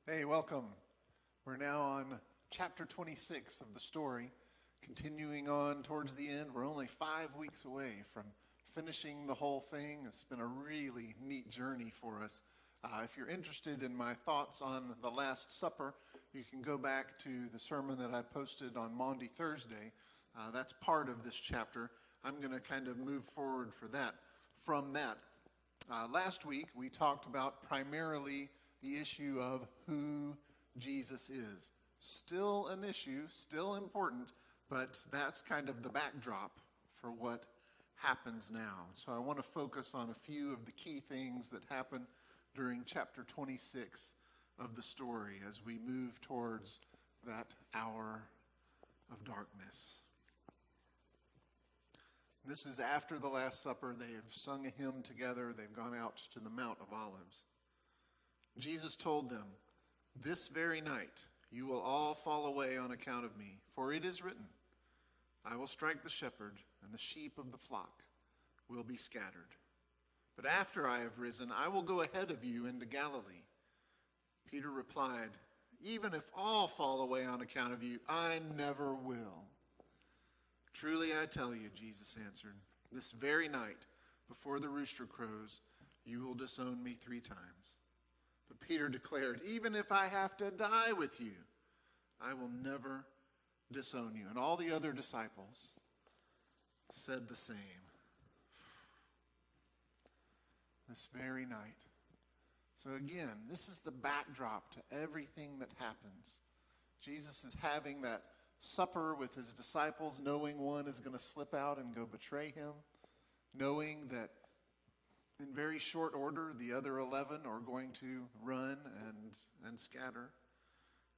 Hey, welcome. We're now on chapter 26 of the story, continuing on towards the end. We're only 5 weeks away from finishing the whole thing. It's been a really neat journey for us. If you're interested in my thoughts on the Last Supper, you can go back to the sermon that I posted on Maundy Thursday. That's part of this chapter. I'm going to kind of move forward from that. Last week, we talked about primarily the issue of who Jesus is. Still an issue, still important, but that's kind of the backdrop for what happens now. So I want to focus on a few of the key things that happen during chapter 26 of the story as we move towards that hour of darkness. This is after the Last Supper. They have sung a hymn together. They've gone out to the Mount of Olives. Jesus told them, "This very night you will all fall away on account of me, for it is written, I will strike the shepherd, and the sheep of the flock will be scattered. But after I have risen, I will go ahead of you into Galilee." Peter replied, "Even if all fall away on account of you, I never will." "Truly I tell you," Jesus answered, "this very night, before the rooster crows, you will disown me 3 times. But Peter declared, "Even if I have to die with you, I will never disown you." And all the other disciples said the same. This very night. So again, this is the backdrop to everything that happens. Jesus is having that supper with his disciples, knowing one is going to slip out and go betray him, knowing that in very short order, the other 11 are going to run and scatter.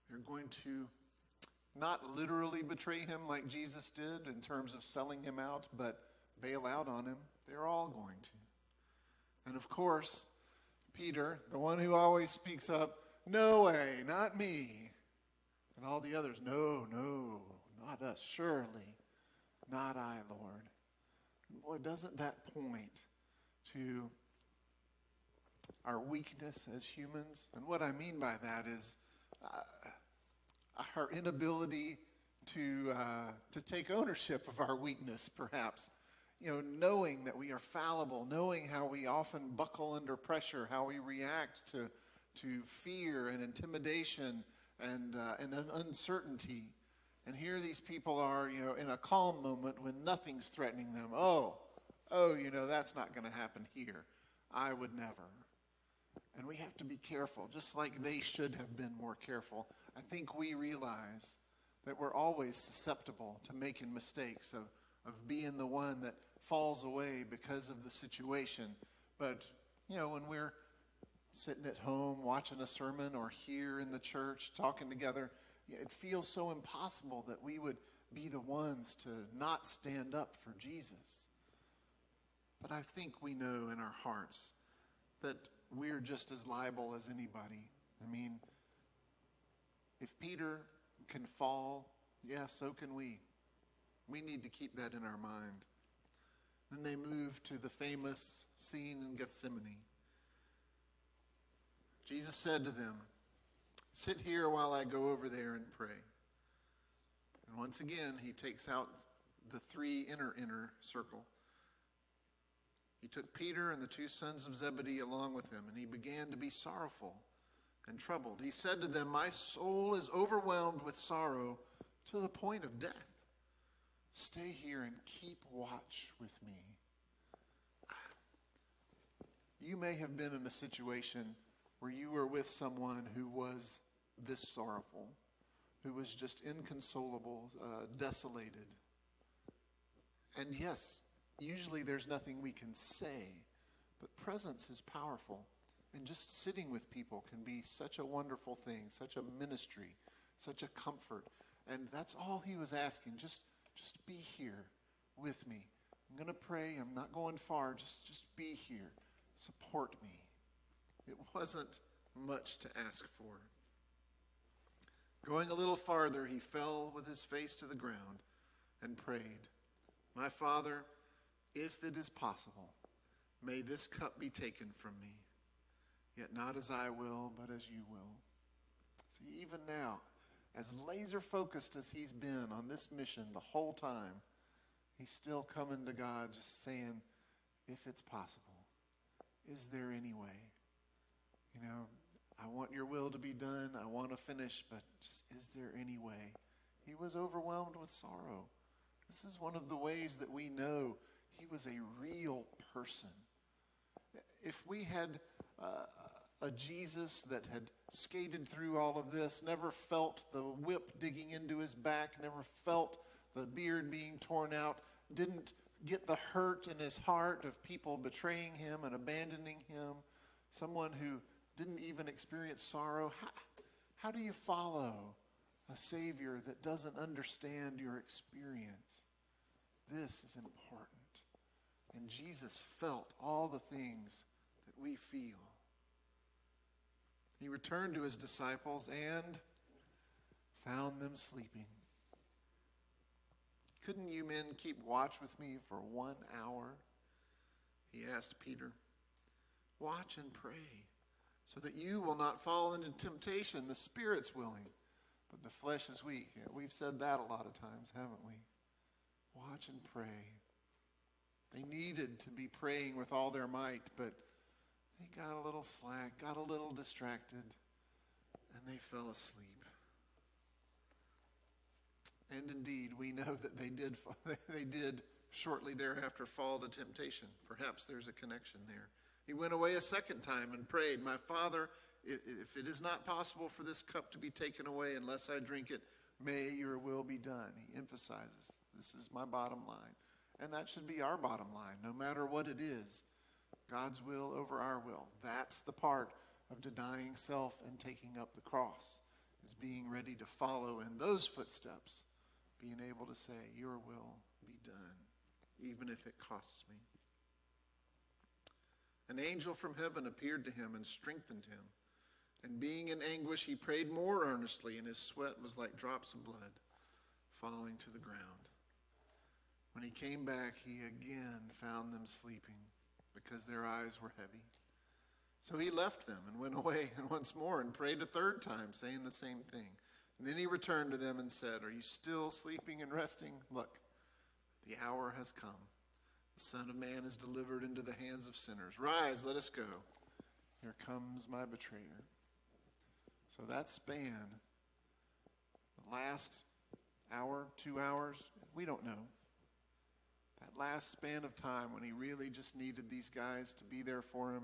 They're going to not literally betray him like Jesus did in terms of selling him out, but bail out on him. They're all going to. And of course, Peter, the one who always speaks up, "No way, not me." And all the others, "No, not us, surely, not I, Lord." Boy, doesn't that point to our weakness as humans? And what I mean by that is our inability to take ownership of our weakness, perhaps. Knowing that we are fallible, knowing how we often buckle under pressure, how we react to fear and intimidation and uncertainty. And here these people are, in a calm moment when nothing's threatening them. Oh, that's not going to happen here. I would never. And we have to be careful, just like they should have been more careful. I think we realize that we're always susceptible to making mistakes, of being the one that falls away because of the situation. But, when we're sitting at home watching a sermon or here in the church talking together, it feels so impossible that we would be the ones to not stand up for Jesus. But I think we know in our hearts that we're just as liable as anybody. I mean, if Peter can fall, so can we. We need to keep that in our mind. Then they move to the famous scene in Gethsemane. Jesus said to them, "Sit here while I go over there and pray." And once again, he takes out the 3 inner circle. He took Peter and the 2 sons of Zebedee along with him, and he began to be sorrowful and troubled. He said to them, "My soul is overwhelmed with sorrow to the point of death. Stay here and keep watch with me." You may have been in a situation where you were with someone who was this sorrowful, who was just inconsolable, desolated. And yes, usually there's nothing we can say, but presence is powerful. And just sitting with people can be such a wonderful thing, such a ministry, such a comfort. And that's all he was asking. Just be here with me. I'm going to pray. I'm not going far. Just be here. Support me. It wasn't much to ask for. Going a little farther, he fell with his face to the ground and prayed, "My Father, if it is possible, may this cup be taken from me. Yet not as I will, but as you will." See, even now, as laser focused as he's been on this mission the whole time, he's still coming to God just saying, if it's possible, is there any way? You know, I want your will to be done. I want to finish, but just is there any way? He was overwhelmed with sorrow. This is one of the ways that we know he was a real person. If we had a Jesus that had skated through all of this, never felt the whip digging into his back, never felt the beard being torn out, didn't get the hurt in his heart of people betraying him and abandoning him, someone who didn't even experience sorrow, how do you follow a Savior that doesn't understand your experience? This is important. And Jesus felt all the things that we feel. He returned to his disciples and found them sleeping. Couldn't you men keep watch with me for 1 hour? He asked Peter. Watch and pray, so that you will not fall into temptation. The spirit's willing, but the flesh is weak. Yeah, we've said that a lot of times, haven't we? Watch and pray. They needed to be praying with all their might, but they got a little slack, got a little distracted, and they fell asleep. And indeed, we know that they did shortly thereafter fall to temptation. Perhaps there's a connection there. He went away a second time and prayed, my Father, if it is not possible for this cup to be taken away unless I drink it, may your will be done. He emphasizes, this is my bottom line. And that should be our bottom line, no matter what it is. God's will over our will. That's the part of denying self and taking up the cross, is being ready to follow in those footsteps, being able to say, your will be done, even if it costs me. An angel from heaven appeared to him and strengthened him. And being in anguish, he prayed more earnestly, and his sweat was like drops of blood falling to the ground. When he came back, he again found them sleeping because their eyes were heavy. So he left them and went away and once more and prayed a third time, saying the same thing. And then he returned to them and said, are you still sleeping and resting? Look, the hour has come. The Son of Man is delivered into the hands of sinners. Rise, let us go. Here comes my betrayer. So that span, the last hour, 2 hours, we don't know. That last span of time when he really just needed these guys to be there for him,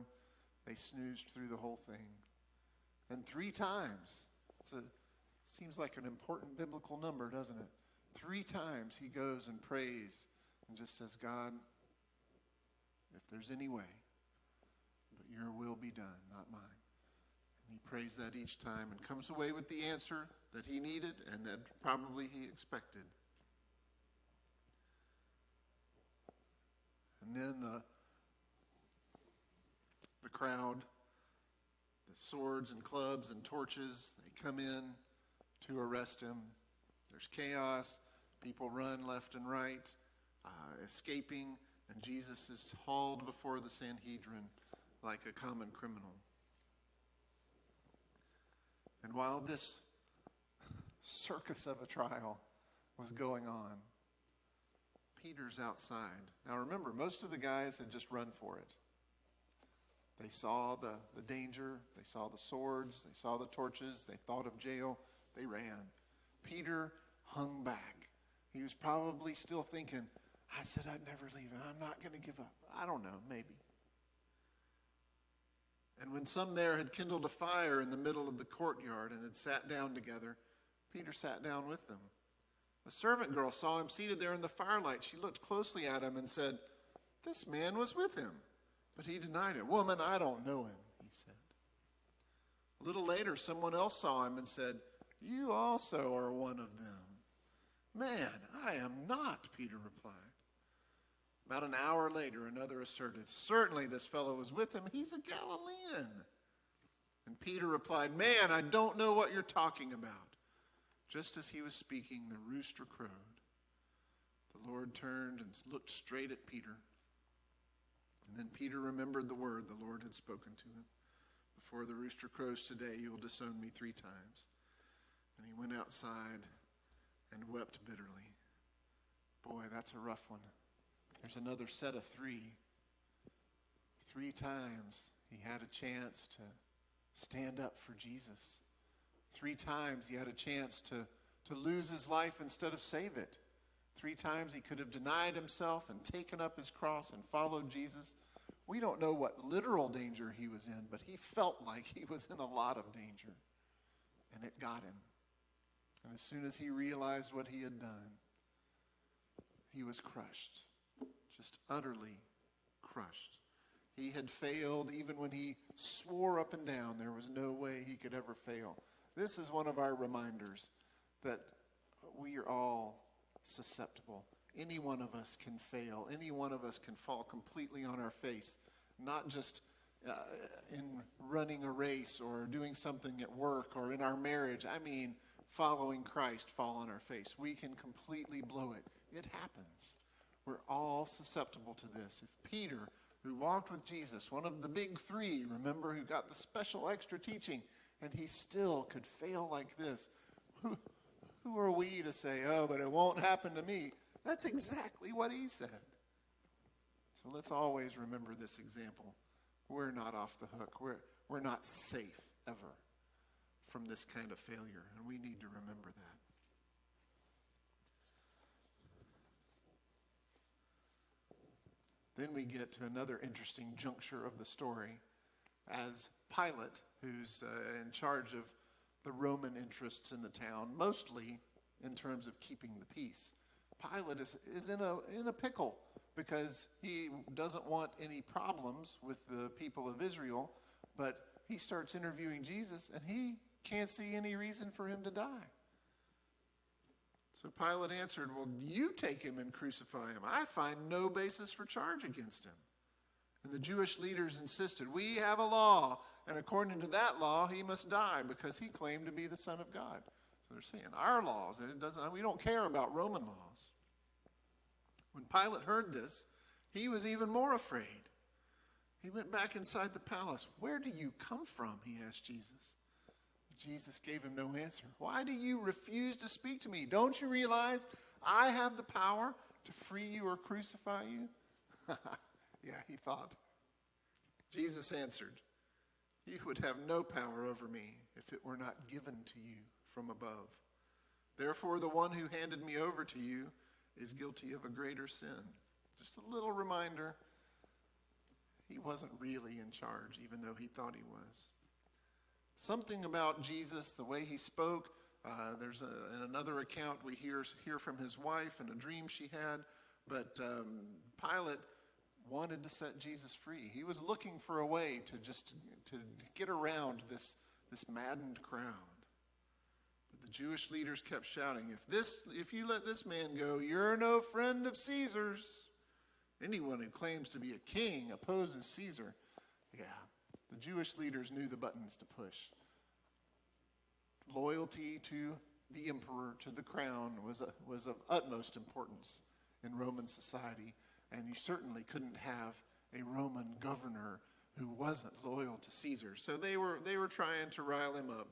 they snoozed through the whole thing. And 3 times, seems like an important biblical number, doesn't it? 3 times he goes and prays and just says, God, if there's any way, but your will be done, not mine. And he prays that each time and comes away with the answer that he needed and that probably he expected. And then the crowd, the swords and clubs and torches, they come in to arrest him. There's chaos. People run left and right, escaping, and Jesus is hauled before the Sanhedrin like a common criminal. And while this circus of a trial was going on, Peter's outside. Now remember, most of the guys had just run for it. They saw the danger. They saw the swords. They saw the torches. They thought of jail. They ran. Peter hung back. He was probably still thinking, I said I'd never leave him. I'm not going to give up. I don't know, maybe. And when some there had kindled a fire in the middle of the courtyard and had sat down together, Peter sat down with them. A servant girl saw him seated there in the firelight. She looked closely at him and said, this man was with him. But he denied it. Woman, I don't know him, he said. A little later, someone else saw him and said, you also are one of them. Man, I am not, Peter replied. About an hour later, another asserted, certainly this fellow was with him. He's a Galilean. And Peter replied, man, I don't know what you're talking about. Just as he was speaking, the rooster crowed. The Lord turned and looked straight at Peter. And then Peter remembered the word the Lord had spoken to him. Before the rooster crows today, you will disown me 3 times. And he went outside and wept bitterly. Boy, that's a rough one. There's another set of three. 3 times he had a chance to stand up for Jesus. 3 times he had a chance to lose his life instead of save it. 3 times he could have denied himself and taken up his cross and followed Jesus. We don't know what literal danger he was in, but he felt like he was in a lot of danger. And it got him. And as soon as he realized what he had done, he was crushed. Just utterly crushed. He had failed even when he swore up and down there was no way he could ever fail. This is one of our reminders that we are all susceptible. Any one of us can fail. Any one of us can fall completely on our face, not just in running a race or doing something at work or in our marriage. I mean, following Christ, fall on our face. We can completely blow it. It happens. We're all susceptible to this. If Peter, who walked with Jesus, one of the big 3, remember, who got the special extra teaching, and he still could fail like this, who are we to say, oh, but it won't happen to me? That's exactly what he said. So let's always remember this example. We're not off the hook. We're not safe ever from this kind of failure, and we need to remember that. Then we get to another interesting juncture of the story as Pilate, who's in charge of the Roman interests in the town, mostly in terms of keeping the peace. Pilate is in a pickle because he doesn't want any problems with the people of Israel, but he starts interviewing Jesus, and he can't see any reason for him to die. So Pilate answered, well, you take him and crucify him. I find no basis for charge against him. And the Jewish leaders insisted, we have a law, and according to that law, he must die because he claimed to be the Son of God. So they're saying, our laws, we don't care about Roman laws. When Pilate heard this, he was even more afraid. He went back inside the palace. Where do you come from? He asked Jesus. Jesus gave him no answer. Why do you refuse to speak to me? Don't you realize I have the power to free you or crucify you? Yeah, he thought. Jesus answered, you would have no power over me if it were not given to you from above. Therefore, the one who handed me over to you is guilty of a greater sin. Just a little reminder, he wasn't really in charge, even though he thought he was. Something about Jesus, the way he spoke, in another account we hear from his wife and a dream she had, but Pilate wanted to set Jesus free. He was looking for a way to get around this maddened crowd. But the Jewish leaders kept shouting, if you let this man go, you're no friend of Caesar's. Anyone who claims to be a king opposes Caesar. Yeah, the Jewish leaders knew the buttons to push. Loyalty to the emperor, to the crown, was of utmost importance in Roman society, and you certainly couldn't have a Roman governor who wasn't loyal to Caesar. So they were trying to rile him up.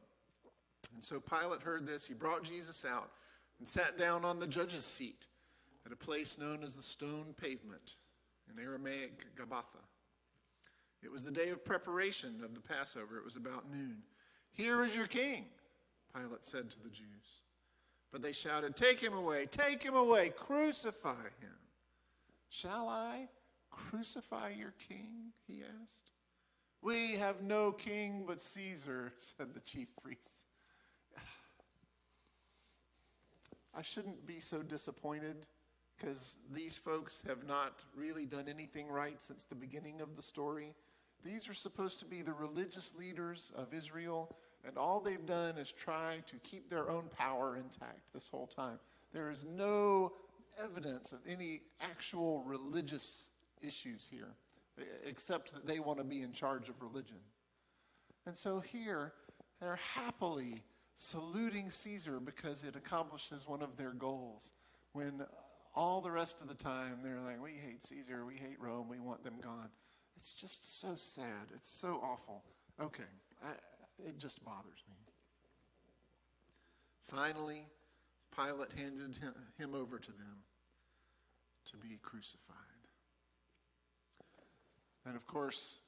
And so Pilate heard this. He brought Jesus out and sat down on the judge's seat at a place known as the Stone Pavement, in Aramaic, Gabbatha. It was the day of preparation of the Passover. It was about noon. Here is your king, Pilate said to the Jews. But they shouted, take him away, crucify him. Shall I crucify your king? He asked. We have no king but Caesar, said the chief priests. I shouldn't be so disappointed because these folks have not really done anything right since the beginning of the story. These are supposed to be the religious leaders of Israel, and all they've done is try to keep their own power intact this whole time. There is no evidence of any actual religious issues here, except that they want to be in charge of religion. And so here, they're happily saluting Caesar because it accomplishes one of their goals, when all the rest of the time they're like, we hate Caesar, we hate Rome, we want them gone. It's just so sad. It's so awful. Okay, it just bothers me. Finally, Pilate handed him over to them to be crucified. And of course,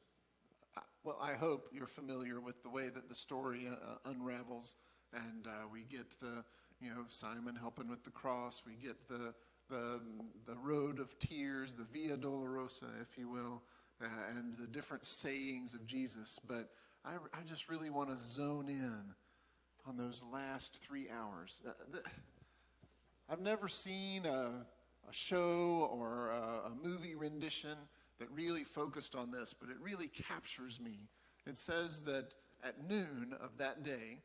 I hope you're familiar with the way that the story unravels, and we get Simon helping with the cross. We get the road of tears, the Via Dolorosa, if you will, and the different sayings of Jesus. But I just really want to zone in on those last 3 hours. I've never seen a show or a movie rendition that really focused on this, but it really captures me. It says that at noon of that day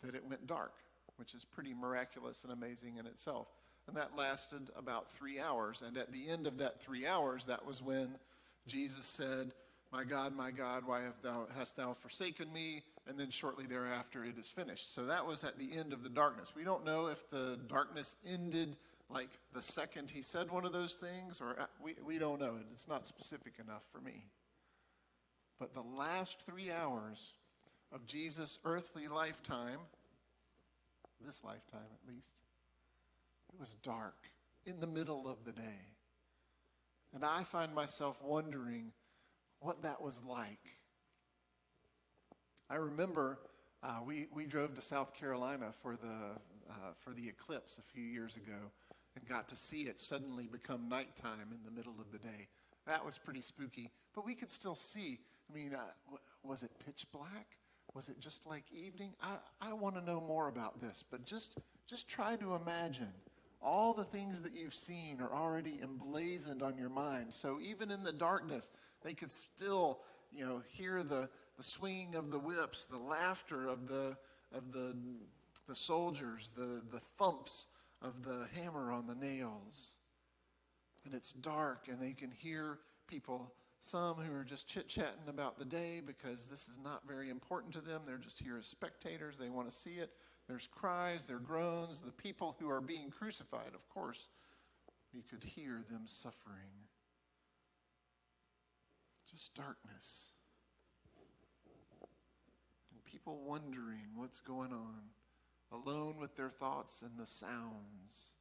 that it went dark, which is pretty miraculous and amazing in itself. And that lasted about 3 hours. And at the end of that 3 hours, that was when Jesus said, my God, why hast thou forsaken me? And then shortly thereafter, it is finished. So that was at the end of the darkness. We don't know if the darkness ended like the second he said one of those things, or we don't know. It's not specific enough for me. But the last 3 hours of Jesus' earthly lifetime, this lifetime at least, it was dark in the middle of the day. And I find myself wondering what that was like. I remember we drove to South Carolina for the eclipse a few years ago and got to see it suddenly become nighttime in the middle of the day. That was pretty spooky, but we could still see. I mean, was it pitch black? Was it just like evening? I want to know more about this, but just try to imagine all the things that you've seen are already emblazoned on your mind. So even in the darkness, they could still, hear the swinging of the whips, the laughter of the soldiers, the thumps of the hammer on the nails. And it's dark, and they can hear people, some who are just chit-chatting about the day because this is not very important to them. They're just here as spectators. They want to see it. There's cries, there are groans. The people who are being crucified, of course, you could hear them suffering. Just darkness. And people wondering what's going on, alone with their thoughts and the sounds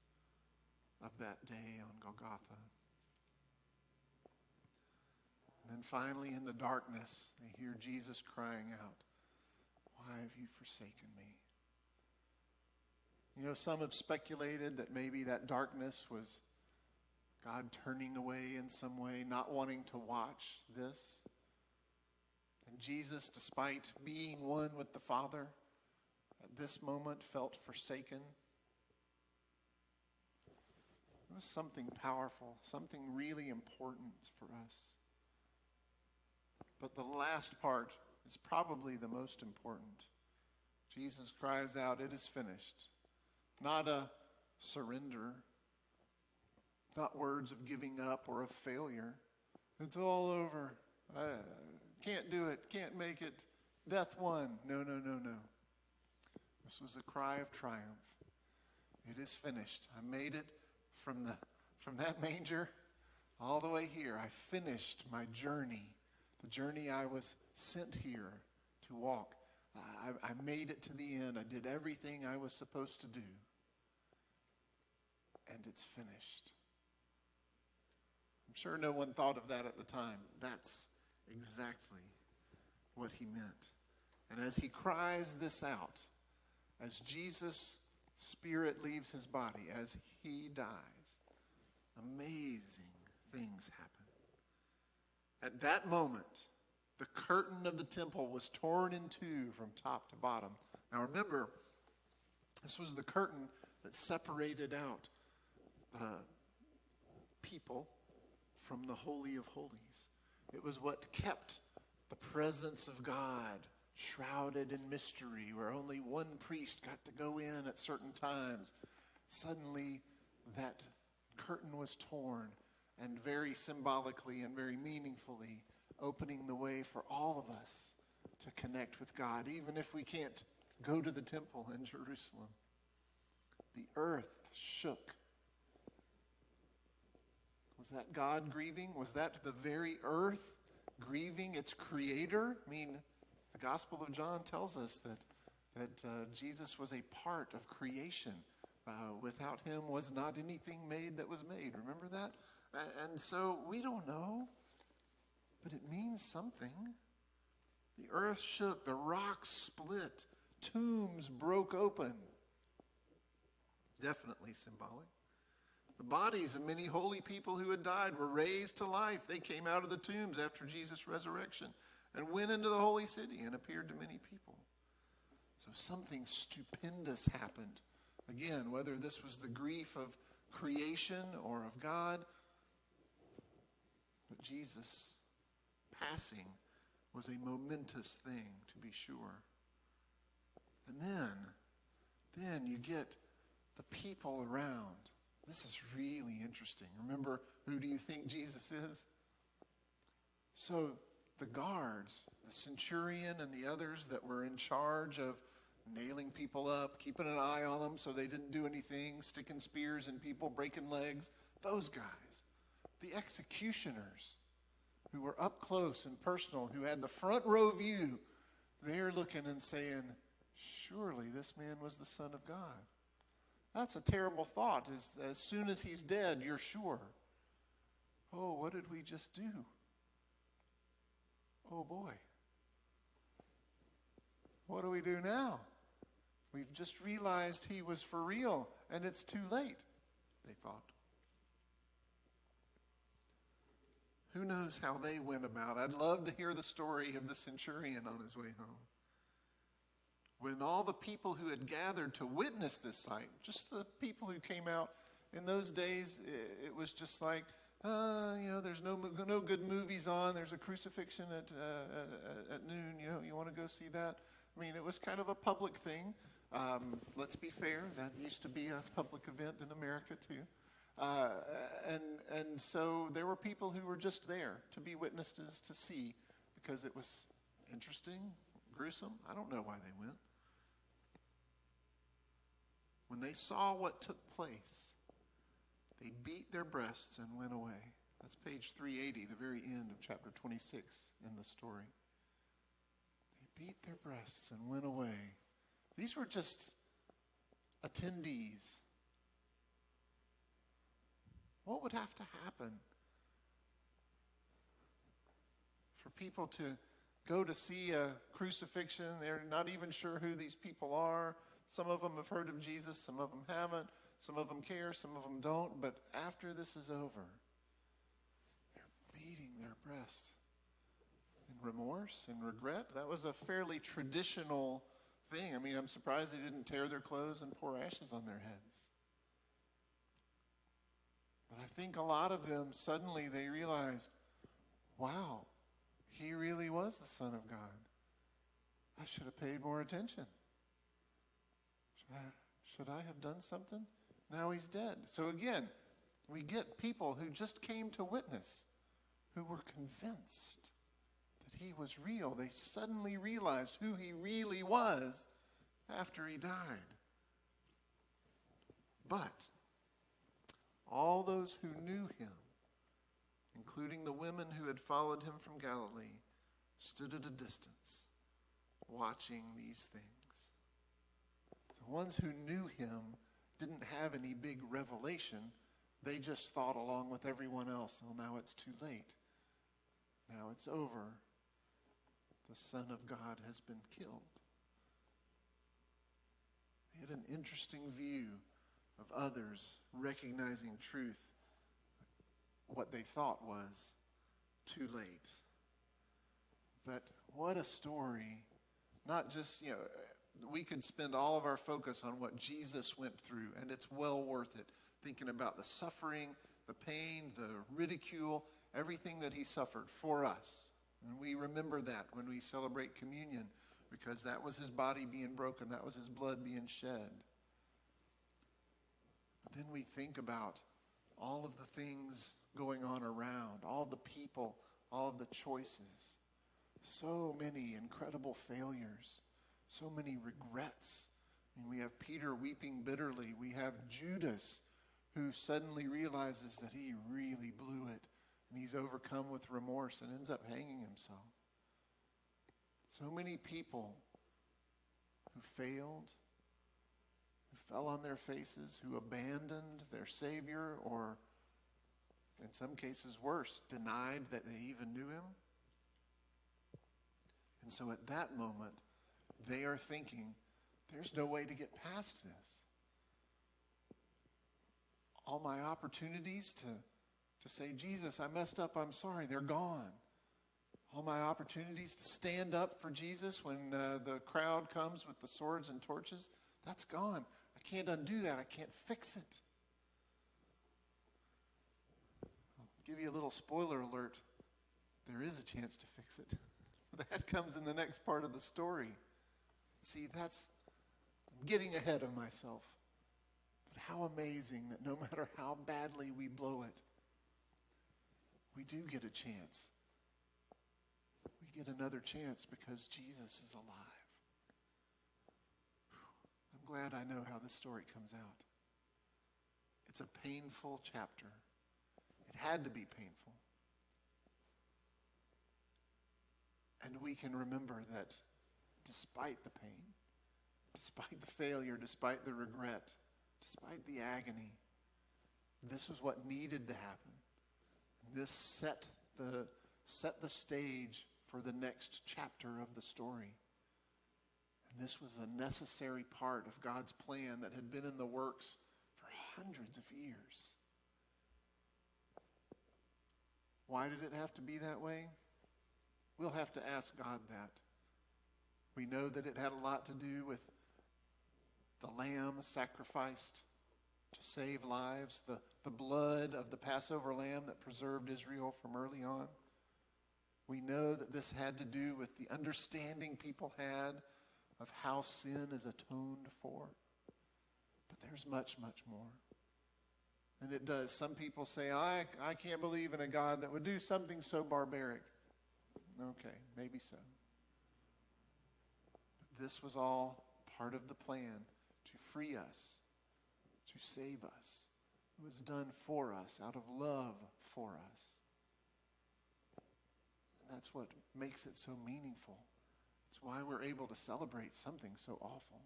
of that day on Golgotha. And then finally in the darkness, they hear Jesus crying out, "Why have you forsaken me?" Some have speculated that maybe that darkness was God turning away in some way, not wanting to watch this. And Jesus, despite being one with the Father, at this moment felt forsaken. It was something powerful, something really important for us. But the last part is probably the most important. Jesus cries out, "It is finished." Not a surrender, not words of giving up or of failure. It's all over. I can't do it, can't make it. Death won. No. This was a cry of triumph. It is finished. I made it from that manger all the way here. I finished my journey, the journey I was sent here to walk. I made it to the end. I did everything I was supposed to do. And it's finished. I'm sure no one thought of that at the time. That's exactly what he meant. And as he cries this out, as Jesus' spirit leaves his body, as he dies, amazing things happen. At that moment, the curtain of the temple was torn in two from top to bottom. Now remember, this was the curtain that separated out people from the Holy of Holies. It was what kept the presence of God shrouded in mystery, where only one priest got to go in at certain times. Suddenly, that curtain was torn, and very symbolically and very meaningfully opening the way for all of us to connect with God, even if we can't go to the temple in Jerusalem. The earth shook. Was that God grieving? Was that the very earth grieving its creator? I mean, the Gospel of John tells us that that Jesus was a part of creation. Without him was not anything made that was made. Remember that? And so we don't know, but it means something. The earth shook, the rocks split, tombs broke open. Definitely symbolic. The bodies of many holy people who had died were raised to life. They came out of the tombs after Jesus' resurrection and went into the holy city and appeared to many people. So something stupendous happened. Again, whether this was the grief of creation or of God, but Jesus passing was a momentous thing, to be sure. And then you get the people around. This is really interesting. Remember, who do you think Jesus is? So the guards, the centurion and the others that were in charge of nailing people up, keeping an eye on them so they didn't do anything, sticking spears in people, breaking legs, those guys. The executioners who were up close and personal, who had the front row view, they're looking and saying, surely this man was the Son of God. That's a terrible thought. As soon as he's dead, you're sure. Oh, what did we just do? Oh boy. What do we do now? We've just realized he was for real, and it's too late, they thought. Who knows how they went about? I'd love to hear the story of the centurion on his way home. When all the people who had gathered to witness this sight, just the people who came out in those days, it was just like, there's no good movies on. There's a crucifixion at noon. You want to go see that? I mean, it was kind of a public thing. Let's be fair. That used to be a public event in America too. And so there were people who were just there to be witnesses, to see, because it was interesting, gruesome. I don't know why they went. When they saw what took place, they beat their breasts and went away. That's page 380, the very end of chapter 26 in the story. They beat their breasts and went away. These were just attendees. What would have to happen for people to go to see a crucifixion? They're not even sure who these people are. Some of them have heard of Jesus, some of them haven't. Some of them care, some of them don't. But after this is over, they're beating their breasts in remorse and regret. That was a fairly traditional thing. I mean, I'm surprised they didn't tear their clothes and pour ashes on their heads. But I think a lot of them, suddenly they realized, wow, he really was the Son of God. I should have paid more attention. Should I have done something? Now he's dead. So again, we get people who just came to witness, who were convinced that he was real. They suddenly realized who he really was after he died. But all those who knew him, including the women who had followed him from Galilee, stood at a distance, watching these things. The ones who knew him didn't have any big revelation. They just thought, along with everyone else, oh, now it's too late. Now it's over. The Son of God has been killed. They had an interesting view of others recognizing truth, what they thought was too late. But what a story. Not just, we could spend all of our focus on what Jesus went through, and it's well worth it. Thinking about the suffering, the pain, the ridicule, everything that he suffered for us. And we remember that when we celebrate communion, because that was his body being broken, that was his blood being shed. But then we think about all of the things going on around, all the people, all of the choices. So many incredible failures, so many regrets. I mean, we have Peter weeping bitterly. We have Judas, who suddenly realizes that he really blew it, and he's overcome with remorse and ends up hanging himself. So many people who failed, who fell on their faces, who abandoned their Savior, or in some cases worse, denied that they even knew him. And so at that moment, they are thinking, there's no way to get past this. All my opportunities to say, Jesus, I messed up, I'm sorry, they're gone. All my opportunities to stand up for Jesus when the crowd comes with the swords and torches, that's gone. I can't undo that. I can't fix it. I'll give you a little spoiler alert. There is a chance to fix it. That comes in the next part of the story. See, I'm getting ahead of myself. But how amazing that no matter how badly we blow it, we do get a chance. We get another chance because Jesus is alive. I'm glad I know how this story comes out. It's a painful chapter. It had to be painful. And we can remember that despite the pain, despite the failure, despite the regret, despite the agony, this was what needed to happen. This set the stage for the next chapter of the story. And this was a necessary part of God's plan that had been in the works for hundreds of years. Why did it have to be that way? We'll have to ask God that. We know that it had a lot to do with the lamb sacrificed to save lives, the blood of the Passover lamb that preserved Israel from early on. We know that this had to do with the understanding people had of how sin is atoned for. But there's much, much more. And it does. Some people say, I can't believe in a God that would do something so barbaric. Okay, maybe so. But this was all part of the plan to free us, to save us. It was done for us, out of love for us. And that's what makes it so meaningful. It's why we're able to celebrate something so awful.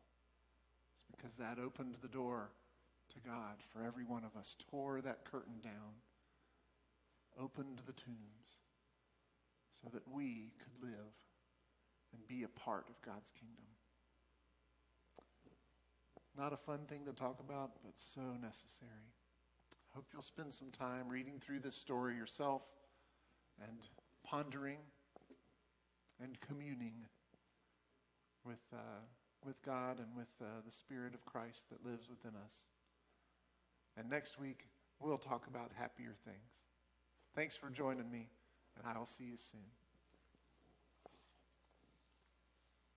It's because that opened the door to God for every one of us, tore that curtain down, opened the tombs, so that we could live and be a part of God's kingdom. Not a fun thing to talk about, but so necessary. I hope you'll spend some time reading through this story yourself and pondering and communing with God and with the Spirit of Christ that lives within us. And next week, we'll talk about happier things. Thanks for joining me, and I will see you soon.